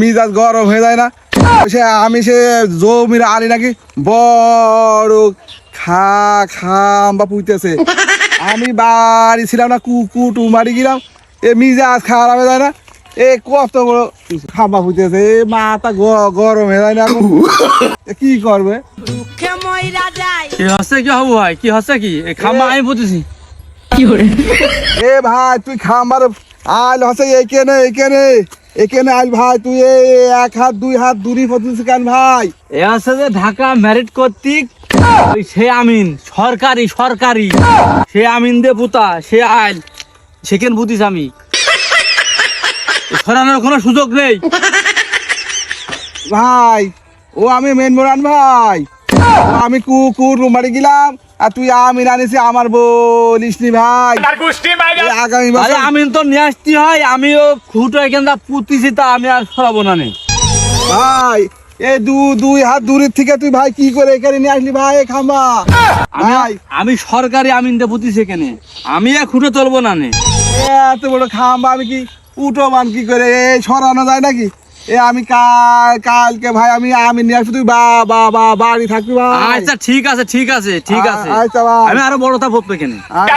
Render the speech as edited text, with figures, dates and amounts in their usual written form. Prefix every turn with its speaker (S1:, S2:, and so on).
S1: মিজাজ গরম হয়ে যায় না। আমি সে জমির আলি নাকি বড় খাম্বা পুইতেছে, আমি বাড়ি ছিলাম না কুটু মারি গেলাম, এ মিজাজ খারাপ হয়ে যায় না। এ কত বড় খাম্বা পুইতেছে, এ মাথা গরম হয়ে যায় না। কি করবে?
S2: কি হচ্ছে কি হবো ভাই, কি হচ্ছে কি খাম্বা আমি বুঝেছি।
S1: এ ভাই তুই খাম্বার আইল হচ্ছে এখানে আইল ভাই, তুই এক হাত দুই হাত দূরি পড়তেছিস কেন ভাই?
S2: এ আছে যে ঢাকা ম্যারিট কর্তৃক সে আমিন সরকারি সে আমিন দে পুতা সে আইল সেখানে বুঝিস আমি সরানোর কোনো সুযোগ নেই
S1: ভাই। ও আমি মেন মোরান ভাই, আমি কুকুর মারি গেলাম আর তুই আমিন আনিস আমার বলিস নি ভাই। আগামী
S2: আরে
S1: বছর
S2: আমিন তো নিয়ে আসতে হয়, আমিও খুঁটো এখানটা পুঁতিছি তা আমি আর সরাবো না নে
S1: ভাই, এই দুই হাত দূরের থেকে তুই ভাই কি করে এখানে নিয়ে আসলি ভাই খাম্বা ভাই?
S2: আমি সরকারি আমিন দে পুঁতিছি এখানে, আমি আর খুঁটো তুলবো না নে।
S1: এত বড় খাম্বা আমি কি উঠো মান কি করে সরানো যায় নাকি? আমি কালকে ভাই আমি নিয়ে আসবো, তুই বাড়ি থাকবি ভাই।
S2: আচ্ছা ঠিক আছে
S1: আচ্ছা ভাই,
S2: আমি আরো বড়টা পড়বো এখানে।
S1: আচ্ছা।